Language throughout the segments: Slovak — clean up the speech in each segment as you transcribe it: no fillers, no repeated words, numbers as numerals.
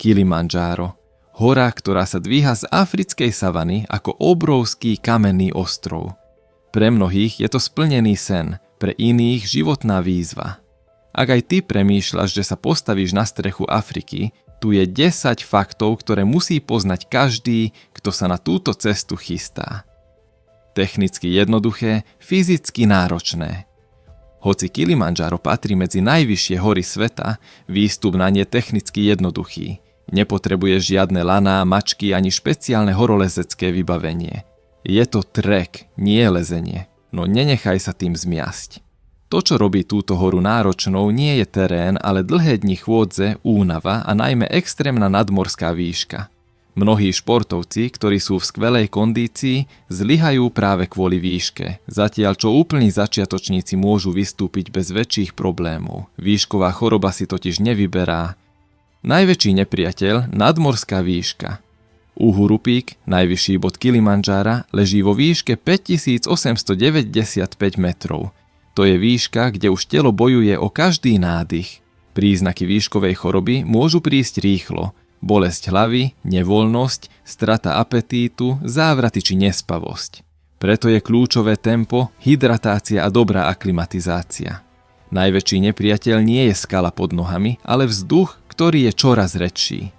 Kilimandžáro. Hora, ktorá sa dvíha z africkej savany ako obrovský kamenný ostrov. Pre mnohých je to splnený sen, pre iných životná výzva. Ak aj ty premýšľaš, že sa postavíš na strechu Afriky, tu je 10 faktov, ktoré musí poznať každý, kto sa na túto cestu chystá. Technicky jednoduché, fyzicky náročné. Hoci Kilimandžáro patrí medzi najvyššie hory sveta, výstup na ne technicky jednoduchý. Nepotrebuješ žiadne laná, mačky ani špeciálne horolezecké vybavenie. Je to trek, nie lezenie, no nenechaj sa tým zmiasť. To, čo robí túto horu náročnou, nie je terén, ale dlhé dni chôdze, únava a najmä extrémna nadmorská výška. Mnohí športovci, ktorí sú v skvelej kondícii, zlyhajú práve kvôli výške, zatiaľ čo úplní začiatočníci môžu vystúpiť bez väčších problémov. Výšková choroba si totiž nevyberá. Najväčší nepriateľ, nadmorská výška. Uhurupík, najvyšší bod Kilimandžára, leží vo výške 5895 metrov. To je výška, kde už telo bojuje o každý nádych. Príznaky výškovej choroby môžu prísť rýchlo. Bolesť hlavy, nevoľnosť, strata apetítu, závraty či nespavosť. Preto je kľúčové tempo, hydratácia a dobrá aklimatizácia. Najväčší nepriateľ nie je skala pod nohami, ale vzduch, ktorý je čoraz redší.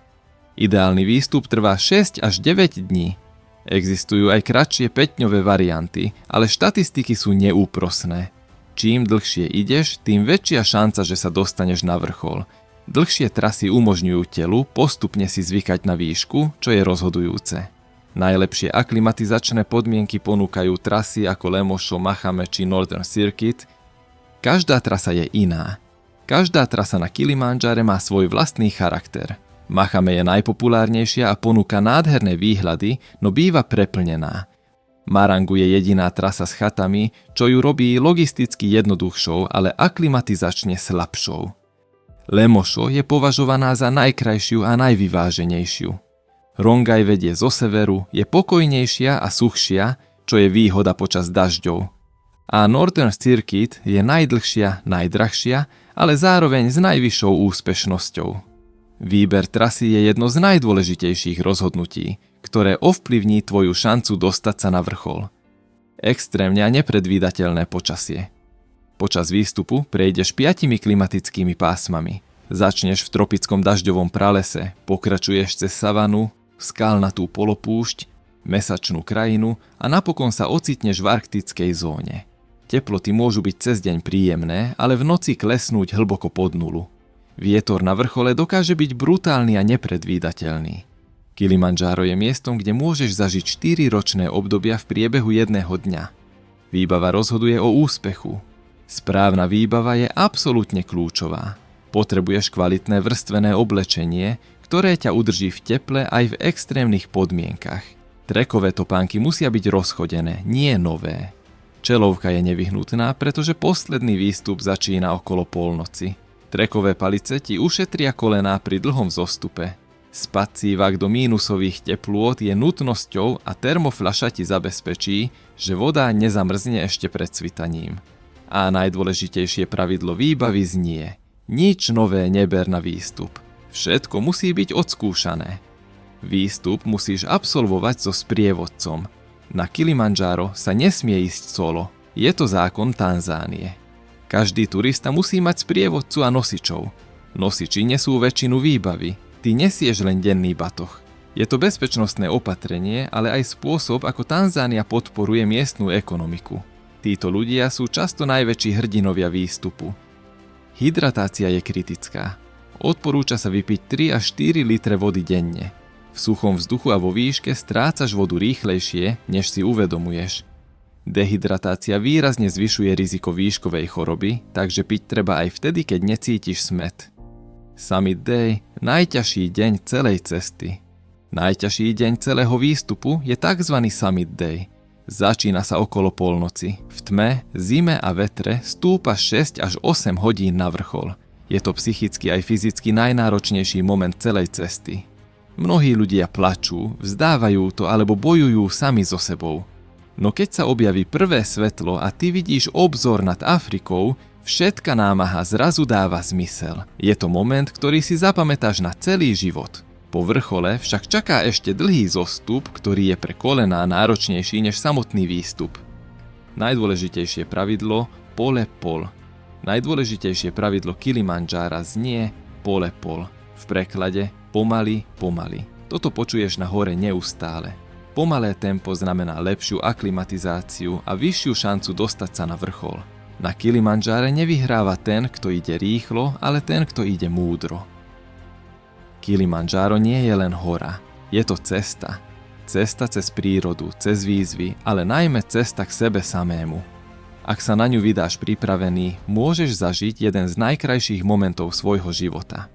Ideálny výstup trvá 6 až 9 dní. Existujú aj kratšie 5-dňové varianty, ale štatistiky sú neúprosné. Čím dlhšie ideš, tým väčšia šanca, že sa dostaneš na vrchol. Dlhšie trasy umožňujú telu postupne si zvykať na výšku, čo je rozhodujúce. Najlepšie aklimatizačné podmienky ponúkajú trasy ako Lemosho, Machame či Northern Circuit. Každá trasa je iná. Každá trasa na Kilimandžáre má svoj vlastný charakter. Machame je najpopulárnejšia a ponúka nádherné výhľady, no býva preplnená. Marangu je jediná trasa s chatami, čo ju robí logisticky jednoduchšou, ale aklimatizačne slabšou. Lemosho je považovaná za najkrajšiu a najvyváženejšiu. Rongai vedie zo severu, je pokojnejšia a suchšia, čo je výhoda počas dažďov. A Northern Circuit je najdlhšia, najdrahšia, ale zároveň s najvyššou úspešnosťou. Výber trasy je jedno z najdôležitejších rozhodnutí, ktoré ovplyvní tvoju šancu dostať sa na vrchol. Extrémne a nepredvídateľné počasie. Počas výstupu prejdeš 5 klimatickými pásmami. Začneš v tropickom dažďovom pralese, pokračuješ cez savanu, skalnatú polopúšť, mesačnú krajinu a napokon sa ocitneš v arktickej zóne. Teploty môžu byť cez deň príjemné, ale v noci klesnúť hlboko pod nulu. Vietor na vrchole dokáže byť brutálny a nepredvídateľný. Kilimandžáro je miestom, kde môžeš zažiť 4-ročné obdobia v priebehu jedného dňa. Výbava rozhoduje o úspechu. Správna výbava je absolútne kľúčová. Potrebuješ kvalitné vrstvené oblečenie, ktoré ťa udrží v teple aj v extrémnych podmienkach. Trekové topánky musia byť rozchodené, nie nové. Čelovka je nevyhnutná, pretože posledný výstup začína okolo polnoci. Trekové palice ti ušetria kolená pri dlhom zostupe. Spacívak do mínusových teplôt je nutnosťou a termofľaša ti zabezpečí, že voda nezamrzne ešte pred cvitaním. A najdôležitejšie pravidlo výbavy znie: nič nové neber na výstup. Všetko musí byť odskúšané. Výstup musíš absolvovať so sprievodcom. Na Kilimandžáro sa nesmie ísť solo. Je to zákon Tanzánie. Každý turista musí mať sprievodcu a nosičov. Nosiči nesú väčšinu výbavy. Ty nesieš len denný batoh. Je to bezpečnostné opatrenie, ale aj spôsob, ako Tanzánia podporuje miestnu ekonomiku. Títo ľudia sú často najväčší hrdinovia výstupu. Hydratácia je kritická. Odporúča sa vypiť 3 až 4 litre vody denne. V suchom vzduchu a vo výške strácaš vodu rýchlejšie, než si uvedomuješ. Dehydratácia výrazne zvyšuje riziko výškovej choroby, takže piť treba aj vtedy, keď necítiš smäd. Summit Day, najťažší deň celej cesty. Najťažší deň celého výstupu je tzv. Summit Day. Začína sa okolo polnoci. V tme, zime a vetre stúpa 6 až 8 hodín na vrchol. Je to psychicky aj fyzicky najnáročnejší moment celej cesty. Mnohí ľudia plačú, vzdávajú to alebo bojujú sami so sebou. No keď sa objaví prvé svetlo a ty vidíš obzor nad Afrikou, všetka námaha zrazu dáva zmysel. Je to moment, ktorý si zapamätáš na celý život. Po vrchole však čaká ešte dlhý zostup, ktorý je pre kolená náročnejší než samotný výstup. Najdôležitejšie pravidlo pole pol. Najdôležitejšie pravidlo Kilimandžára znie pole pol. V preklade pomaly, pomaly. Toto počuješ na hore neustále. Pomalé tempo znamená lepšiu aklimatizáciu a vyššiu šancu dostať sa na vrchol. Na Kilimandžáre nevyhráva ten, kto ide rýchlo, ale ten, kto ide múdro. Kilimandžáro nie je len hora, je to cesta. Cesta cez prírodu, cez výzvy, ale najmä cesta k sebe samému. Ak sa na ňu vydáš pripravený, môžeš zažiť jeden z najkrajších momentov svojho života.